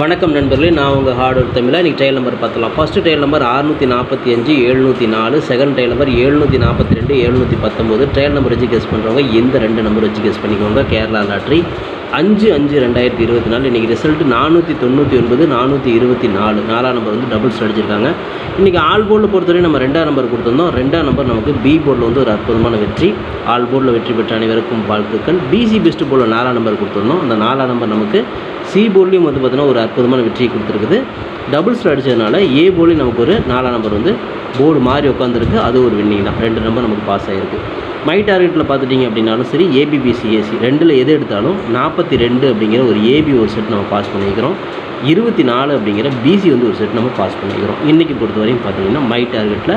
வணக்கம் நண்பர்களே, நான் உங்கள் ஹார்ட் ஒர்க் தமிழா. இன்றைக்கி ட்ரையல் நம்பர் பார்த்துலாம். First trial number 645 704, second trial number 742 719. Trial number வச்சு கெஸ் பண்ணுறவங்க இந்த ரெண்டு நம்பர் வச்சு கெஸ் பண்ணிக்கோங்க. கேரளா லாட்ரி 5/5/2024. இன்றைக்கி ரிசல்ட்டு 499 424. நாலாம் நம்பர் வந்து டபுள்ஸ் அடிச்சிருக்காங்க. இன்றைக்கி ஆல் போர்டில் பொறுத்தவரைக்கும் நம்ம ரெண்டாம் நம்பர் கொடுத்துருந்தோம். ரெண்டாம் நம்பர் நமக்கு பி போர்டில் வந்து ஒரு அற்புதமான வெற்றி. ஆல் போர்டில் வெற்றி பெற்ற அனைவருக்கும் வாழ்த்துக்கள். பிசி பெஸ்ட் போர்டில் 4ஆம் நம்பர் கொடுத்துருந்தோம். அந்த 4ஆம் நம்பர் நமக்கு சி போர்ட்லேயும் வந்து பார்த்திங்கன்னா ஒரு அற்புதமான வெற்றியை கொடுத்துருக்குது. டபுள்ஸில் அடித்ததுனால ஏ போர்ட்லேயும் நமக்கு ஒரு 4ஆம் நம்பர் வந்து போர்டு மாறி உட்காந்துருக்கு. அது ஒரு வின்னிங் தான். 2 நம்பர் நமக்கு பாஸ் ஆகிருக்கு. மை டார்கெட்டில் பார்த்துட்டிங்க அப்படின்னாலும் சரி, ஏபிபிசிஏசி ரெண்டில் எது எடுத்தாலும் 42 அப்படிங்கிற ஒரு ஏபி ஒரு செட் நம்ம பாஸ் பண்ணிக்கிறோம். 24 அப்படிங்கிற பிசி வந்து ஒரு செட் நம்ம பாஸ் பண்ணிக்கிறோம். இன்றைக்கி பொறுத்த வரையும் பார்த்திங்கன்னா மை டார்கெட்டில்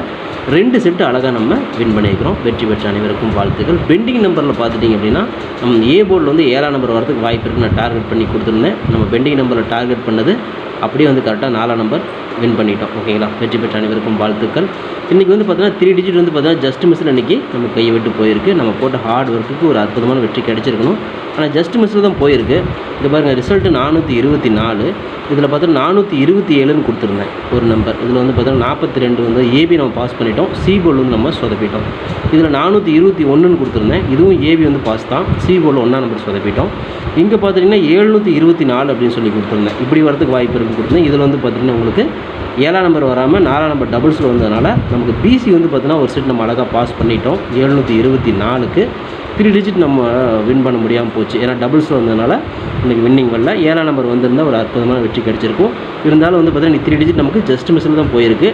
2 செட்டு அழகாக நம்ம வின் பண்ணிக்கிறோம். வெற்றி பெற்ற அனைவருக்கும் வாழ்த்துக்கள். பெண்டிங் நம்பரில் பார்த்துட்டிங்க அப்படின்னா நம்ம ஏ போர்டில் வந்து 7ஆம் நம்பர் வரதுக்கு வாய்ப்பு இருக்குது. நான் டார்கெட் பண்ணி கொடுத்துருந்தேன். நம்ம பெண்டிங் நம்பரில் டார்கெட் பண்ணது அப்படியே வந்து கரெக்டாக 4ஆம் நம்பர் வின் பண்ணிட்டோம். ஓகேங்களா? வெற்றி பெற்ற அனைவருக்கும் வாழ்த்துக்கள். இன்றைக்கி வந்து பார்த்தீங்கன்னா 3 டிஜிட் வந்து பார்த்தீங்கன்னா ஜஸ்ட் மிஸ்ஸில் இன்றைக்கி நம்ம கையை விட்டு போயிருக்கு. நம்ம போட்ட ஹார்ட் ஒர்க்குக்கு ஒரு அற்புதமான வெற்றி கிடச்சிருக்கணும். ஆனால் ஜஸ்ட் மிஸ்ஸில் தான் போயிருக்கு. இது பாருங்கள், ரிசல்ட்டு 424. இதில் பார்த்தீங்கன்னா 427ன்னு கொடுத்துருந்தேன் ஒரு நம்பர். இதில் வந்து பார்த்தீங்கன்னா 42 வந்து ஏபி நம்ம பாஸ் பண்ணிட்டோம். சி போர்டு வந்து நம்ம சொதப்பிட்டோம். இதில் 421ன்னு கொடுத்துருந்தேன். இதுவும் ஏபி வந்து பாஸ் தான். சி போர்டில் 1ஆம் நம்பர் சொதப்பிட்டோம். இங்கே பார்த்திங்கன்னா 724 அப்படின்னு சொல்லி கொடுத்துருந்தேன். இப்படி வரதுக்கு வாய்ப்பு இருக்குது கொடுத்துருந்தேன். இதில் வந்து பார்த்திங்கன்னா உங்களுக்கு 7ஆம் நம்பர் வராமல் 4ஆம் நம்பர் டபுள்ஸில் வந்ததுனால நமக்கு பிசி வந்து பார்த்திங்கன்னா ஒரு செட் நம்ம அழகாக பாஸ் பண்ணிட்டோம். 724க்கு 3 டிஜிட் நம்ம வின் பண்ண முடியாமல் போச்சு. ஏன்னா டபுள்ஸில் வந்ததுனால இன்றைக்கி வின்னிங் வரல. 7ஆம் நம்பர் வந்திருந்தால் ஒரு அற்புதமான வெற்றி கிடச்சிருக்கும். இருந்தாலும் வந்து பார்த்திங்கன்னா 3 டிஜிட் நமக்கு ஜஸ்ட் மிஸ்ஸில் தான் போயிருக்கு.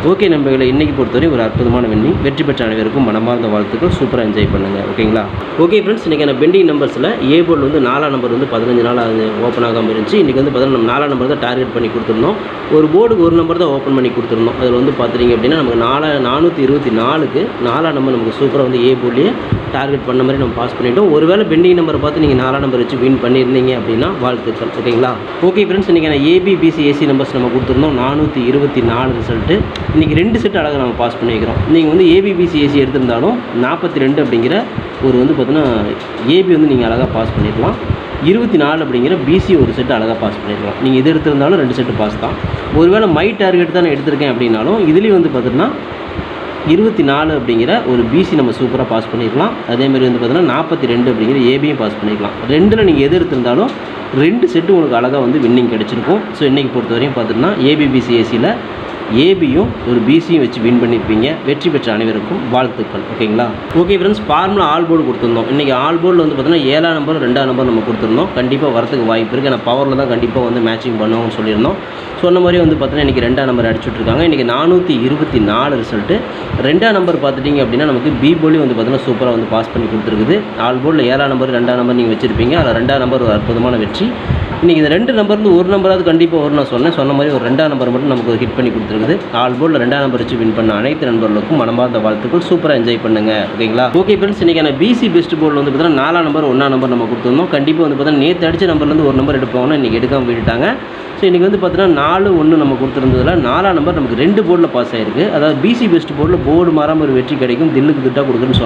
ஓகே நண்பர்களை, இன்றைக்கி பொறுத்தவரை ஒரு அற்புதமான வின்னிங். வெற்றி பெற்ற அனைவருக்கும் மனமார்ந்த வாழ்த்துக்கள். சூப்பராக என்ஜாய் பண்ணுங்கள். ஓகேங்களா? ஓகே ஃப்ரெண்ட்ஸ், இன்றைக்கான பெண்டிங் நம்பர்ஸில் ஏ போர்டில் வந்து 4ஆம் நம்பர் வந்து 15 நாள் அது ஓப்பன் ஆகாமல் இருந்துச்சு. இன்றைக்கி வந்து பார்த்தீங்கன்னா நம்ம 4ஆம் நம்பர் தான் டார்கெட் பண்ணி கொடுத்துருந்தோம். ஒரு போர்டுக்கு ஒரு நம்பர் தான் ஓப்பன் பண்ணி கொடுத்துருந்தோம். அதில் வந்து பார்த்துட்டிங்க அப்படின்னா நமக்கு 424க்கு 4ஆம் நம்பர் நமக்கு சூப்பராக வந்து ஏ போர்ட்லேயே டார்கெட் பண்ண மாதிரி நம்ம பாஸ் பண்ணிவிட்டோம். ஒருவேளை பெண்டிங் நம்பரை பார்த்து நீங்கள் 4ஆம் நம்பர் வச்சு வின் பண்ணியிருந்தீங்க அப்படின்னா வாழ்த்துக்கள். ஓகேங்களா? ஓகே ஃப்ரெண்ட்ஸ், இன்றைக்கான ஏபிபிசி ஏசி நம்பர்ஸ் நம்ம கொடுத்துருந்தோம். 424 ரிசல்ட்டு. இன்றைக்கி 2 செட் அழகாக நம்ம பாஸ் பண்ணி வைக்கிறோம். நீங்கள் வந்து ஏபிபிசி ஏசி எடுத்திருந்தாலும் 42 அப்படிங்கிற ஒரு வந்து பார்த்தீங்கன்னா ஏபி வந்து நீங்கள் அழகாக பாஸ் பண்ணிடலாம். 24 அப்படிங்கிற பிசி ஒரு செட்டு அழகாக பாஸ் பண்ணிடலாம். நீங்கள் எது எடுத்திருந்தாலும் 2 செட்டு பாஸ் தான். ஒருவேளை மை டார்கெட் தான் நான் எடுத்திருக்கேன் அப்படின்னாலும் இதுலேயும் வந்து பார்த்தீங்கன்னா 24 அப்படிங்கிற ஒரு பிசி நம்ம சூப்பராக பாஸ் பண்ணிடலாம். அதேமாதிரி வந்து பார்த்தீங்கன்னா 42 அப்படிங்கிற ஏபியும் பாஸ் பண்ணிக்கலாம். 2ல் நீங்கள் எது எடுத்திருந்தாலும் 2 செட்டு உங்களுக்கு அழகாக வந்து வின்னிங் கிடச்சிருக்கும். ஸோ இன்றைக்கி பொறுத்தவரையும் பார்த்தீங்கன்னா ஏபிபிசி ஏசியில் ஏபியும் ஒரு பிசியும் வச்சு வின் பண்ணியிருப்பீங்க. வெற்றி பெற்ற அனைவருக்கும் வாழ்த்துக்கள். ஓகேங்களா? Okay friends, formula all board கொடுத்துருந்தோம். இன்றைக்கி ஆல் போர்டில் வந்து பார்த்தீங்கன்னா 7ஆம் நம்பர் 2ஆம் நம்பர் நம்ம கொடுத்துருந்தோம். கண்டிப்பாக வரத்துக்கு வாய்ப்பு இருக்குது. ஏன்னா பவரில் தான் கண்டிப்பாக வந்து மேட்சிங் பண்ணுவோம்னு சொல்லியிருந்தோம். சொன்ன மாதிரி வந்து பார்த்தீங்கன்னா இன்றைக்கி 2ஆம் நம்பர் அடிச்சுட்ருக்காங்க. இன்றைக்கி 424 ரிசல்ட்டு. 2ஆம் நம்பர் பார்த்துட்டிங்க அப்படின்னா நமக்கு பி போர்ட்லேயும் வந்து பார்த்தீங்கன்னா சூப்பராக வந்து பாஸ் பண்ணி கொடுத்துருக்குது. ஆல் போர்டில் 7ஆம் நம்பர் 2ஆம் நம்பர் நீங்கள் வச்சுருப்பீங்க. அதில் 2ஆம் நம்பர் ஒரு அற்புதமான வெற்றி. இன்றைக்கி இந்த 2 நம்பர்ந்து ஒரு நம்பராவது கண்டிப்பாக வரும் நான் சொன்ன மாதிரி ஒரு 2ஆம் நம்பர் மட்டும் நமக்கு ஹிட் பண்ணி கொடுத்துருக்குது. ஆல் போர்டில் 2ஆம் நம்பர் வச்சு வின் பண்ண அனைத்து நண்பர்களுக்கும் மனமார்ந்த வாழ்த்துக்கள். சூப்பராக என்ஜாய் பண்ணுங்கள். ஓகேங்களா? ஓகே ஃப்ரெண்ட்ஸ், இன்றைக்கான பிசி பெஸ்ட் போர்டில் வந்து பார்த்தீங்கன்னா 4ஆம் நம்பர் 1ஆம் நம்பர் நம்ம கொடுத்துருந்தோம். கண்டிப்பாக வந்து பார்த்தீங்கன்னா நேற்று அடித்த நம்பர்லேருந்து ஒரு நம்பர் எடுப்பாங்கன்னா இன்றைக்கி எடுக்காமல் விட்டுட்டாங்க. ஸோ இன்றைக்கி வந்து பார்த்தீங்கன்னா 4-1 நம்ம கொடுத்துருந்ததில் 4ஆம் நம்பர் நமக்கு 2 போர்டில் பாஸ் ஆகிருக்கு. அதாவது பிசி பெஸ்ட் போர்டில் போர்டு மாறாமல் ஒரு வெற்றி கிடைக்கும், தில்லுக்கு திட்டாக கொடுக்குன்னு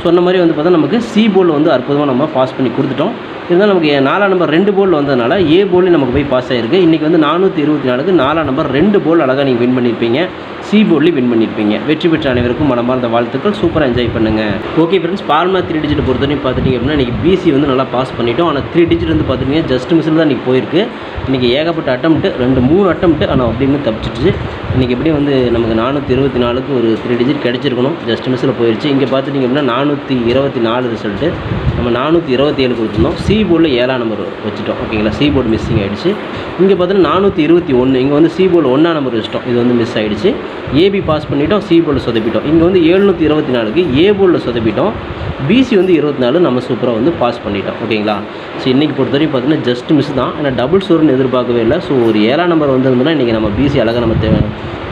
சொன்ன மாதிரி வந்து பார்த்தா நமக்கு சி போர்டில் வந்து அற்புதமாக நம்ம பாஸ் பண்ணி கொடுத்துட்டோம். இருந்தாலும் நமக்கு 4ஆம் நம்பர் 2 போர்டில் வந்ததுனால ஏ போர்ட்லேயும் நமக்கு போய் பாஸ் ஆகிருக்கு. இன்றைக்கி வந்து 424க்கு 4ஆம் நம்பர் 2 போர்டு அழகாக நீங்கள் வின் பண்ணியிருப்பீங்க. சி போர்ட்லேயும் வின் பண்ணியிருப்பீங்க. வெற்றி பெற்ற அனைவருக்கும் மனமார்ந்த வாழ்த்துக்கள். சூப்பராக என்ஜாய் பண்ணுங்கள். ஓகே ஃப்ரெண்ட்ஸ், ஃபார்முலா 3 டிஜிட் பொறுத்தவரைக்கும் பார்த்துட்டிங்க அப்படின்னா இன்றைக்கி பிசி வந்து நல்லா பாஸ் பண்ணிட்டோம். ஆனால் 3 டிஜிட் வந்து பார்த்துட்டிங்க ஜஸ்ட் மிஸ்ஸில் தான் இன்றைக்கி போயிருக்கு. இன்றைக்கி ஏகப்பட்ட அட்டம்ப்ட்டு 2-3 அட்டம்ப்ட்டு ஆனால் அப்படின்னு தப்பிச்சிடுச்சு. இன்றைக்கி எப்படியும் வந்து நமக்கு 424க்கு ஒரு 3 டிஜிட் கிடச்சிருக்கணும். ஜஸ்ட் மிஸ்ஸில் போயிடுச்சு. இங்கே பார்த்துட்டிங்க அப்படின்னா 424 ரிசல்ட்டு. நம்ம 427 கொடுத்துருந்தோம். சி போர்டில் 7ஆம் நம்பர் வச்சுட்டோம். ஓகேங்களா? சி போர்டு மிஸ்ஸிங் ஆகிடுச்சு. இங்கே பார்த்தீங்கன்னா 421. இங்கே வந்து சி போர்டில் 1ஆம் நம்பர் வச்சிட்டோம். இது வந்து மிஸ் ஆகிடுச்சு. ஏபி பாஸ் பண்ணிட்டோம். சி போர்டில் சொதப்பிட்டோம். இங்கே வந்து 724க்கு ஏ போர்டில் சொதப்பிட்டோம். பிசி வந்து 24 நம்ம சூப்பராக வந்து பாஸ் பண்ணிட்டோம். ஓகேங்களா? ஸோ இன்றைக்கி பொறுத்தவரைக்கும் பார்த்தீங்கன்னா ஜஸ்ட் மிஸ் தான். ஏன்னா டபுள்ஸ் வரும்னு எதிர்பார்க்கவே இல்லை. ஸோ ஒரு 7ஆம் நம்பர் வந்திருந்தோம்னா இன்றைக்கி நம்ம பிசி அழகாக நம்ம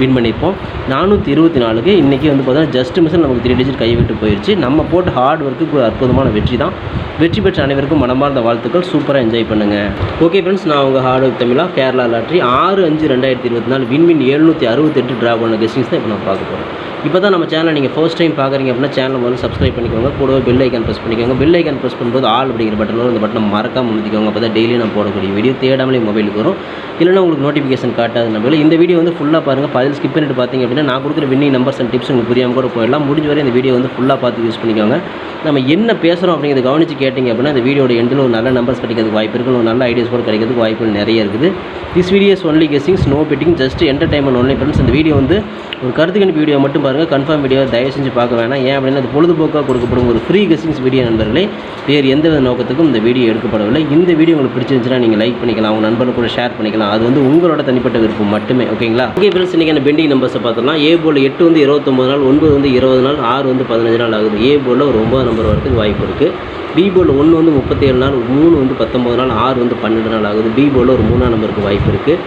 வின் பண்ணியிருப்போம். 424க்கு இன்றைக்கி வந்து பார்த்தீங்கன்னா ஜஸ்ட் மிஸ்ஸில் நமக்கு 3 டிஜிட் கை விட்டு போயிடுச்சு. நம்ம போட்டு ஹார்ட் ஒர்க்குக்கு ஒரு அற்புதமான வெற்றி தான். வெற்றி பெற்ற அனைவருக்கும் மனமார்ந்த வாழ்த்துக்கள். சூப்பராக என்ஜாய் பண்ணுங்கள். ஓகே ஃப்ரெண்ட்ஸ், நான் உங்கள் ஹார்ட் ஒர்க் தமிழா. கேரளா லாட்ரி 6/5/2024 வின் 768 ட்ரா பண்ண கெஸ்டிங்ஸ் தான் இப்போ நான் பார்க்க போகிறேன். இப்போ தான் நம்ம சேனலை நீங்கள் ஃபர்ஸ்ட் டைம் பார்க்குறீங்க அப்படின்னா சேனலை வந்து சப்ஸ்கிரைப் பண்ணிக்கோங்க. கூடவே பெல் ஐக்கான் ப்ரெஸ் பண்ணிக்கோங்க. பெல் ஐக்கான் ப்ரெஸ் பண்ணும்போது ஆல் அப்படிங்கிற பட்டன் வரும். அந்த பட்டனை மறக்காம அழுத்திக்கோங்க. அப்போ தான் டெய்லி நான் போடக்கூடிய வீடியோ தேடாமலே மொபைலுக்கு வரும். இல்லைனா உங்களுக்கு நோட்டிஃபிகேஷன் காட்டாது. நம்ம இந்த வீடியோ வந்து ஃபுல்லாக பாருங்கள். பதில் ஸ்கிப் பண்ணிட்டு பார்த்தீங்க அப்படின்னா நான் கொடுக்குற வின்னிங் நம்பர்ஸ் அண்ட் டிப்ஸ் உங்களுக்கு புரியாமல் கூட போயிடலாம். முடிஞ்ச வரை இந்த வீடியோ வந்து ஃபுல்லாக பார்த்து யூஸ் பண்ணிக்கோங்க. நம்ம என்ன பேசுகிறோம் அப்படிங்கிறத கவனித்து கேட்டிங்க அப்படின்னா இந்த வீடியோட எண்டில் ஒரு நல்ல நம்பர்ஸ் கிடைக்கிறதுக்கு வாய்ப்பு இருக்குது. ஒரு நல்ல ஐடியாஸ் கூட கிடைக்கிறதுக்கு வாய்ப்புகள் நிறைய இருக்குது. This videos only guessings, no betting, just entertainment only friends. இந்த வீடியோ வந்து ஒரு கருத்து கணிப்பு வீடியோ மட்டும் பாருங்கள். கன்ஃபார்ம் வீடியோ தயவு செஞ்சு பார்க்க வேணாம். ஏன் அப்படின்னா அது பொழுதுபோக்காக கொடுக்கப்படும் ஒரு ஃப்ரீ கெஸ்ஸிங்ஸ் வீடியோ நண்பர்களே. வேறு எந்த வித நோக்கத்துக்கும் இந்த வீடியோ எடுக்கப்படவில்லை. இந்த வீடியோ உங்களுக்கு பிடிச்சிருந்துச்சுன்னா நீங்கள் லைக் பண்ணிக்கலாம், உங்கள் நண்பர்கள் கூட ஷேர் பண்ணிக்கலாம். அது வந்து உங்களோட தனிப்பட்ட விருப்பம் மட்டுமே. ஓகேங்களா? ஓகே ஃப்ரெண்ட்ஸ், இன்றைக்கான பெண்டிங் நம்பர்ஸை பார்த்தோம்னா ஏ போர்டில் 8 வந்து 29 நாள், 9 வந்து 20 நாள், 6 வந்து 15 நாள் ஆகுது. ஏ போர்டில் ஒரு 9 நம்பர் வரதுக்கு வாய்ப்பு இருக்குது. பி போர்டில் 1 வந்து 37 நாள், 3 வந்து 19 நாள், 6 வந்து 12 நாள் ஆகுது. பி போர்டில் ஒரு 3ஆம் நம்பருக்கு வாய்ப்பு இருக்குது.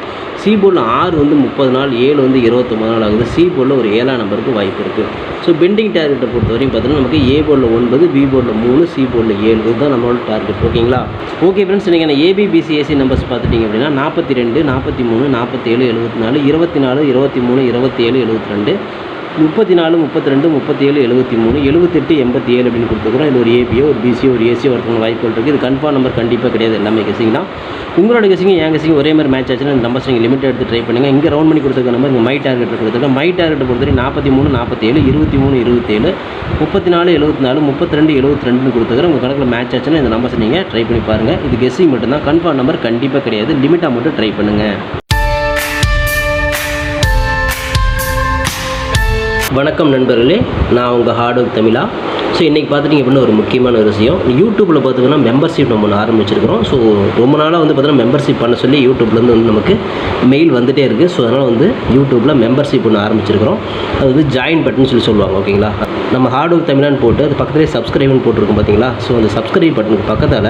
சி போர்டில் 6 வந்து 30 நாள், 7 வந்து 29 நாள் ஆகுது. சி போர்டில் ஒரு 7ஆம் நம்பருக்கு வாய்ப்பு இருக்குது. ஸோ பெண்டிங் டார்கெட்டை பொறுத்த வரையும் பார்த்தீங்கன்னா நமக்கு ஏ போர்டில் 9, பி போர்டில் 3, சி போர்டில் 7 இதுதான் நம்மளோட டார்கெட். ஓகேங்களா? ஓகே ஃப்ரெண்ட்ஸ், நீங்கள் ஏபிபிசிஎஸ்சி நம்பர்ஸ் பார்த்துட்டிங்க அப்படின்னா 42, 43, 47, 74, 24, 23, 27, 72, 34, 32, 37, 73, 78, 87 அப்படின்னு கொடுத்துருக்குறோம். இது ஒரு ஏபியோ, ஒரு பிசியோ, ஒரு ஏசியோ ஒருத்தவங்க வாய்ப்புகள் இருக்குது. இது கன்ஃபார்ம் நம்பர் கண்டிப்பாக கிடையாது. எல்லாமே கெஸிங் தான். உங்களோட கெஸிங் என் கெஸிங் ஒரே மாதிரி மேட்ச் ஆச்சுன்னா இந்த நம்பர்ஸ் நீங்கள் லிமிட் எடுத்து ட்ரை பண்ணுங்கள். இங்கே ரவுண்ட் பண்ணி கொடுத்துருக்க நம்பர் இங்கே மை டார்கெட் கொடுத்துருக்கேன். மை டார்கெட் பொறுத்தவரை 43, 47, 23, 27, 34, 74, 32, 72 கொடுத்துருக்குறேன். உங்கள் கணக்கில் மேட்ச் ஆச்சுன்னா இந்த நம்பர்ஸ் நீங்கள் ட்ரை பண்ணி பாருங்கள். இது கெஸிங் மட்டும்தான். கன்ஃபார்ம் நம்பர் கண்டிப்பாக கிடையாது. லிமிட்டாக மட்டும் ட்ரை பண்ணுங்கள். வணக்கம் நண்பர்களே, நான் உங்கள் ஹார்ட் ஒர்க் தமிழா. ஸோ இன்றைக்கி பார்த்துட்டிங்க அப்படின்னா ஒரு முக்கியமான ஒரு விஷயம். யூடியூப்பில் பார்த்திங்கன்னா மெம்பர்ஷிப் நம்ம ஒன்று ஆரம்பிச்சிருக்கிறோம். ஸோ ரொம்ப நாளாக வந்து பார்த்தீங்கன்னா மெம்பர்ஷிப் பண்ண சொல்லி யூடியூப்லேருந்து வந்து நமக்கு மெயில் வந்துகிட்டே இருக்குது. ஸோ அதனால் வந்து யூடியூப்பில் மெம்பர்ஷிப் ஒன்று ஆரம்பிச்சிருக்கிறோம். அது வந்து ஜாயின் பட்டன் சொல்லி சொல்லுவாங்க. ஓகேங்களா? நம்ம ஹார்ட் ஒர்க் தமிழான்னு போட்டு அது பக்கத்துலேயே சப்ஸ்கிரைப்னு போட்டிருக்கோம் பார்த்தீங்களா? ஸோ அந்த சப்ஸ்கிரைப் பட்டனுக்கு பக்கத்தில்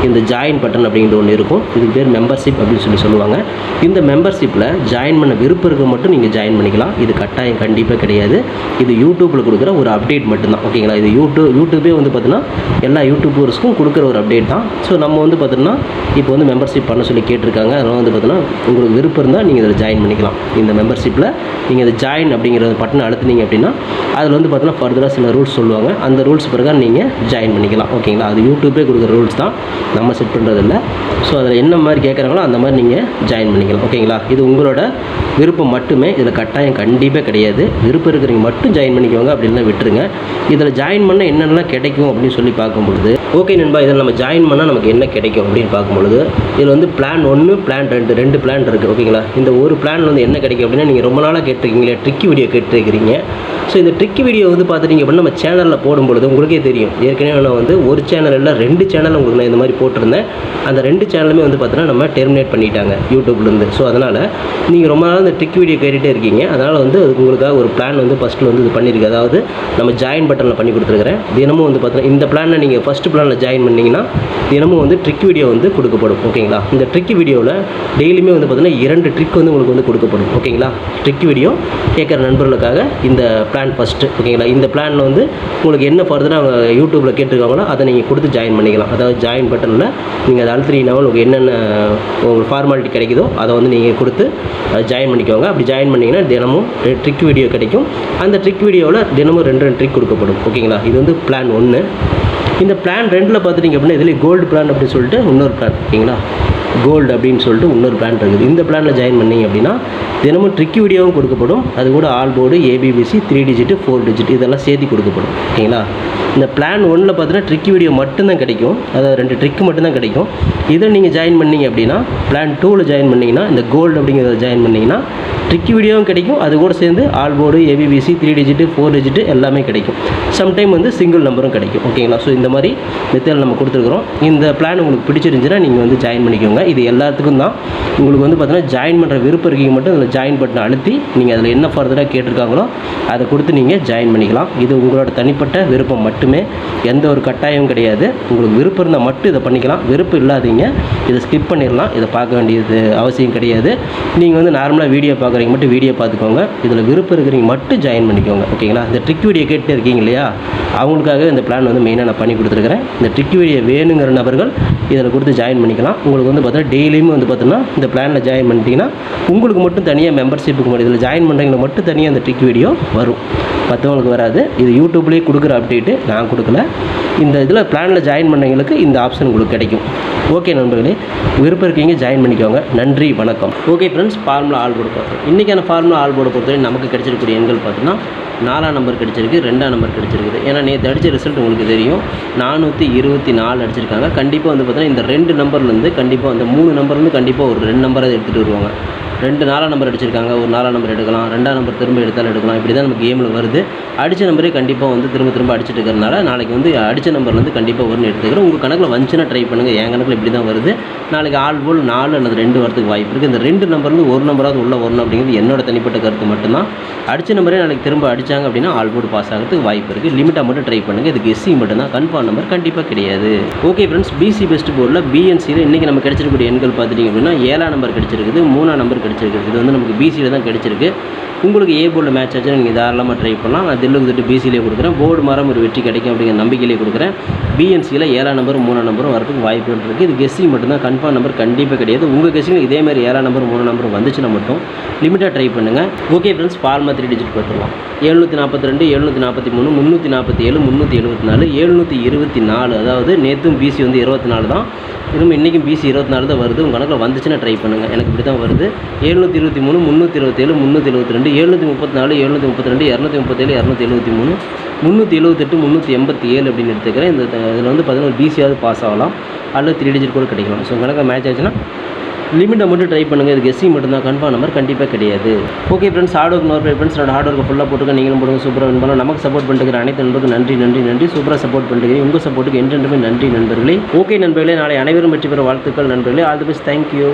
இந்த ஜாயின் பட்டன் அப்படிங்கிற ஒன்று இருக்கும். இதுக்கு பேர் மெம்பர்ஷிப் அப்படின்னு சொல்லி சொல்லுவாங்க. இந்த மெம்பர்ஷிப்பில் ஜாயின் பண்ண விருப்பம் இருக்க மட்டும் நீங்கள் ஜாயின் பண்ணிக்கலாம். இது கட்டாயம் கண்டிப்பாக கிடையாது. இது யூடியூப்பில் கொடுக்குற ஒரு அப்டேட் மட்டும்தான். ஓகேங்களா? இது யூடியூபே வந்து பார்த்தீங்கன்னா எல்லா யூடியூபர்ஸ்க்கும் கொடுக்குற ஒரு அப்டேட் தான். ஸோ நம்ம வந்து பார்த்தீங்கன்னா இப்போ வந்து மெம்பர்ஷிப் பண்ண சொல்லி கேட்டிருக்காங்க. அதனால் வந்து பார்த்தீங்கன்னா உங்களுக்கு விருப்பம் இருந்தால் நீங்கள் இதில் ஜாயின் பண்ணிக்கலாம். இந்த மெம்பர்ஷிப்பில் நீங்கள் இதை ஜாயின் அப்படிங்கிற பட்டனை அழுத்தினீங்க அப்படின்னா அதில் வந்து பார்த்தீங்கன்னா ஃபர்தராக சில ரூல்ஸ் சொல்லுவாங்க. அந்த ரூல்ஸ் பிரகாரம் நீங்கள் ஜாயின் பண்ணிக்கலாம். ஓகேங்களா? அது யூடியூபே கொடுக்குற ரூல்ஸ் தான், நம்ம செட் பண்ணுறதில்ல. ஸோ அதில் என்ன மாதிரி கேட்குறாங்களோ அந்த மாதிரி நீங்கள் ஜாயின் பண்ணிக்கலாம். ஓகேங்களா? இது உங்களோட விருப்பம் மட்டுமே. இதில் கட்டாயம் கண்டிப்பாக கிடையாது. விருப்பம் இருக்கிறவங்க மட்டும் ஜாயின் பண்ணிக்கோங்க, அப்படின்னா விட்டுருங்க. இதில் ஜாயின் பண்ண என்னென்னலாம் கிடைக்கும் அப்படின்னு சொல்லி பார்க்கும்பொழுது, ஓகே நண்பா, இதில் நம்ம ஜாயின் பண்ணால் நமக்கு என்ன கிடைக்கும் அப்படின்னு பார்க்கும்பொழுது இதில் வந்து பிளான் 1, பிளான் 2, 2 பிளான் இருக்குது. ஓகேங்களா? இந்த ஒரு பிளான் வந்து என்ன கிடைக்கும் அப்படின்னா நீங்கள் ரொம்ப நாளாக கேட்டிருக்கீங்களே, ட்ரிக்கி வீடியோ கேட்டிருக்கிறீங்க. ஸோ இந்த ட்ரிக்கி வீடியோ வந்து பார்த்துட்டிங்க அப்படின்னா நம்ம சேனலில் போடும்பொழுது உங்களுக்கே தெரியும். ஏற்கனவே நான் வந்து ஒரு சேனல் இல்லை 2 சேனல் உங்களுக்கு நான் இந்த மாதிரி போட்டிருந்தேன். அந்த 2 சேனலுமே வந்து பார்த்தீங்கன்னா நம்ம டெர்மினேட் பண்ணிட்டாங்க யூடியூப்லேருந்து. ஸோ அதனால் நீங்கள் ரொம்ப நாள் இந்த ட்ரிக் வீடியோ கேட்டுகிட்டே இருக்கீங்க. அதனால் வந்து உங்களுக்காக ஒரு பிளான் வந்து ஃபஸ்ட்டில் வந்து இது பண்ணியிருக்கு. அதாவது நம்ம ஜாயின் பட்டனில் பண்ணி கொடுத்துருக்குறேன். தினமும் வந்து பார்த்தீங்கன்னா இந்த பிளானில் நீங்கள் ஃபஸ்ட்டு பிளானில் ஜாயின் பண்ணிங்கன்னா தினமும் வந்து ட்ரிக் வீடியோ வந்து கொடுக்கப்படும். ஓகேங்களா? இந்த ட்ரிக் வீடியோவில் டெய்லியுமே வந்து பார்த்தீங்கன்னா 2 ட்ரிக் வந்து உங்களுக்கு வந்து கொடுக்கப்படும். ஓகேங்களா? ட்ரிக் வீடியோ கேட்குற நண்பர்களுக்காக இந்த பிளான் ஃபஸ்ட்டு. ஓகேங்களா? இந்த பிளானில் வந்து உங்களுக்கு என்ன ஃபர்தராக அவங்க யூடியூப்பில் கேட்டிருக்காங்களோ அதை நீங்கள் கொடுத்து ஜாயின் பண்ணிக்கலாம். அதாவது ஜாயின் பட்டனில் நீங்கள் அதை அழுத்தினீங்கன்னா உங்களுக்கு என்னென்ன உங்களுக்கு ஃபார்மாலிட்டி கிடைக்குதோ அதை வந்து நீங்கள் கொடுத்து ஜாயின் பண்ணிக்கோங்க. அப்படி ஜாயின் பண்ணிங்கன்னா தினமும் ட்ரிக் வீடியோ கிடைக்கும். அந்த ட்ரிக் வீடியோவில் தினமும் 2 ட்ரிக் கொடுக்கப்படும். ஓகேங்களா? இது வந்து பிளான் 1. இந்த பிளான் 2ல் பார்த்துட்டிங்க அப்படின்னா இதில் கோல்டு பிளான் அப்படின்னு சொல்லிட்டு இன்னொரு பிளான். ஓகேங்களா? கோல்டு அப்படின்னு சொல்லிட்டு இன்னொரு பிளான் இருக்குது. இந்த பிளானில் ஜாயின் பண்ணிங்க அப்படின்னா தினமும் ட்ரிக் வீடியோவும் கொடுக்கப்படும். அது கூட all board, ABBC, 3 digit, 4 digit இதெல்லாம் சேர்த்து கொடுக்கப்படும். ஓகேங்களா? இந்த பிளான் 1ல் பார்த்தீங்கன்னா ட்ரிக் வீடியோ மட்டும்தான் கிடைக்கும். அதாவது 2 ட்ரிக் மட்டும்தான் கிடைக்கும். இதில் நீங்கள் ஜாயின் பண்ணிங்க அப்படின்னா பிளான் 2ல் ஜாயின் பண்ணிங்கன்னா இந்த கோல்டு அப்படிங்கிறத ஜாயின் பண்ணிங்கன்னா ட்ரிக் வீடியோவும் கிடைக்கும். அது கூட சேர்ந்து all board, ABBC, 3 digit, 4 digit எல்லாமே கிடைக்கும். சம்டைம் வந்து சிங்கிள் நம்பரும் கிடைக்கும். ஓகேங்களா? ஸோ இந்த மாதிரி மெத்தடில் நம்ம கொடுத்துருக்குறோம். இந்த பிளான் உங்களுக்கு பிடிச்சிருந்துச்சுன்னா நீங்கள் வந்து ஜாயின் பண்ணிக்கோங்க. இது எல்லாத்துக்கும் தான். உங்களுக்கு வந்து பார்த்தீங்கன்னா ஜாயின் பண்ணுற விருப்பம் இருக்கீங்க மட்டும் அதில் ஜாயின் பட்டனை அழுத்தி நீங்கள் அதில் என்ன ஃபர்தராக கேட்டிருக்காங்களோ அதை கொடுத்து நீங்கள் ஜாயின் பண்ணிக்கலாம். இது உங்களோட தனிப்பட்ட விருப்பம் மட்டுமே. எந்த ஒரு கட்டாயமும் கிடையாது. உங்களுக்கு விருப்பம் இருந்தால் மட்டும் இதை பண்ணிக்கலாம். விருப்பம் இல்லாதீங்க இதை ஸ்கிப் பண்ணிடலாம். இதை பார்க்க வேண்டியது அவசியம் கிடையாது. நீங்கள் வந்து நார்மலாக வீடியோ பார்க்குறீங்க மட்டும் வீடியோ பார்த்துக்கோங்க. இதில் விருப்பம் இருக்கிறீங்க மட்டும் ஜாயின் பண்ணிக்கோங்க. ஓகேங்களா? இந்த ட்ரிக் வீடியோ கேட்டு இருக்கீங்க இல்லையா, அவங்களுக்காக இந்த பிளான் வந்து மெயினாக நான் பண்ணி கொடுத்துருக்குறேன். இந்த ட்ரிக் வீடியோ வேணுங்கிற நபர்கள் இதில் கொடுத்து ஜாயின் பண்ணிக்கலாம். உங்களுக்கு வந்து பார்த்தீங்கன்னா பார்த்தீங்கன்னா டெய்லியும் வந்து பார்த்தீங்கன்னா இந்த பிளானில் ஜாயின் பண்ணிட்டீங்கன்னா உங்களுக்கு மட்டும் தனியாக மெம்பர்ஷிப்புக்கு மட்டும் இதில் ஜாயின் பண்ணுறவங்களுக்கு மட்டும் தனியாக அந்த ட்ரிக் வீடியோ வரும், மற்றவங்களுக்கு வராது. இது யூடியூப்லேயே கொடுக்குற அப்டேட்டு, நான் கொடுக்கல. இந்த இதில் பிளானில் ஜாயின் பண்ணவங்களுக்கு இந்த ஆப்ஷன் உங்களுக்கு கிடைக்கும். ஓகே நண்பர்களே, விருப்பம் இருக்கீங்க ஜாயின் பண்ணிக்கோங்க. நன்றி, வணக்கம். Okay friends, formula all board பார்த்தோம். இன்றைக்கான ஃபார்முலா ஆல் போர்டை பொறுத்தவரை நமக்கு கிடைச்சிருக்கக்கூடிய எண்கள் பார்த்தீங்கன்னா 4ஆம் நம்பர் கிடச்சிருக்கு, 2ஆம் நம்பர் கிடச்சிருக்குது. ஏன்னா நேற்று அடித்த ரிசல்ட் உங்களுக்கு தெரியும், 424 அடிச்சிருக்காங்க. கண்டிப்பாக வந்து பார்த்தீங்கன்னா இந்த 2 நம்பர்லேருந்து கண்டிப்பாக அந்த 3 நம்பர்லேருந்து கண்டிப்பாக ஒரு 2 நம்பரை எடுத்துகிட்டு வருவாங்க. 4ஆம் நம்பர் அடிச்சிருக்காங்க, ஒரு 4ஆம் நம்பர் எடுக்கலாம், 2ஆம் நம்பர் திரும்ப எடுத்தாலும் எடுக்கலாம். இப்படி தான் நம்ம கேமில் வருது. அடித்த நம்பரே கண்டிப்பாக வந்து திரும்ப அடிச்சுட்டு இருக்கிறனால நாளைக்கு வந்து அடித்த நம்பர்லேருந்து கண்டிப்பாக வரும்னு எடுத்துக்கிறேன். உங்கள் கணக்கில் வந்துச்சுன்னா ட்ரை பண்ணுங்கள். என் கணக்கில் இப்படி தான் வருது. நாளைக்கு ஆல் போல் 4 அல்லது 2 வரதுக்கு வாய்ப்பு இருக்குது. இந்த 2 நம்பர்லேருந்து ஒரு நம்பராவது உள்ளே வரணும் அப்படிங்கிறது என்னோட தனிப்பட்ட கருத்து மட்டும்தான். அடித்த நம்பரே நாளைக்கு திரும்ப அடித்தாங்க அப்படின்னா ஆல் போர்டு பாஸ் ஆகிறதுக்கு வாய்ப்பு இருக்குது. லிமிட்டாக மட்டும் ட்ரை பண்ணுங்கள். இது கெஸ்ஸிங் மட்டும்தான், கன்ஃபார்ம் நம்பர் கண்டிப்பாக கிடையாது. ஓகே ஃப்ரெண்ட்ஸ், பிசி பெஸ்ட் போர்டில் பிஎன்சியில் இன்றைக்கி நம்ம கிடைச்சிருக்கக்கூடிய எண்கள் பார்த்துட்டிங்க அப்படின்னா 7ஆம் நம்பர் கிடச்சிருக்குது, 3ஆம் நம்பர் கிடச்சிருக்குது. இது வந்து நமக்கு பிசியில் தான் கிடச்சிருக்கு. உங்களுக்கு ஏ போர்டில் மேட்ச் ஆச்சுன்னா நீங்கள் தாராளமாக ட்ரை பண்ணலாம். நான் தில்லுக்கு திட்டு பிசியிலே கொடுக்குறேன். போர்டு மாறம் ஒரு வெற்றி கிடைக்கும் அப்படிங்கிற நம்பிக்கையிலே கொடுக்குறேன். பிஎன்சியில் 7ஆம் நம்பர் 3ஆம் நம்பரும் வரதுக்கு வாய்ப்பு இருக்குது. இது கெஸ்ஸிங் மட்டும்தான், கன்ஃபார்ம் நம்பர் கண்டிப்பாக கிடையாது. உங்கள் கெஸ்ஸிங் இதேமாதிரி 7ஆம் நம்பர் 3ஆம் நம்பர் வந்துச்சுன்னா மட்டும் லிமிட்டாக ட்ரை பண்ணுங்கள். ஓகே ஃப்ரெண்ட்ஸ், ஃபார்மா 3 டிஜிட் பார்த்துக்கலாம். 742, 743, 347, 374, 724. அதாவது நேற்றும் பிசி வந்து 24 தான், திரும்ப இன்றைக்கும் பிசி 24 தான் வருது. உங்கள் கணக்கில் வந்துச்சுன்னா ட்ரை பண்ணுங்கள். எனக்கு இப்படி தான் வருது. 723, 327, 372, 734, 732, 237, 273, 378, 387 அப்படின்னு எடுத்துக்கிறேன். இந்த இதில் வந்து பார்த்தீங்கன்னா பிசியாவது பாஸ் ஆகலாம், அல்லது 3 டிஜிட் கூட கிடைக்கலாம். ஸோ கணக்கில் மேட்ச் ஆச்சுன்னா லிமிட்டை மட்டும் ட்ரை பண்ணுங்கள். இது கெஸ்ஸிங் மட்டும்தான், கன்ஃபார்ம் நம்பர் கண்டிப்பாக கிடையாது. Okay friends, hard work note friends, நான் ஹார்ட் ஒர்க்கு ஃபுல்லாக போட்டுருக்க. நீங்களும் போடுங்க, சூப்பராக வின் பண்ணலாம். நமக்கு சப்போர்ட் பண்ணிட்டு அனைத்து நண்பர்களுக்கு நன்றி நன்றி நன்றி. சூப்பராக சப்போர்ட் பண்ணிட்டு உங்கள் சப்போர்ட்டுக்கு என்றென்றுமே நன்றி நண்பர்களே. ஓகே நண்பர்களே, நாளை அனைவரும் வெற்றி பெற வாழ்த்துக்கள் நண்பர்களே. All the best, thank you.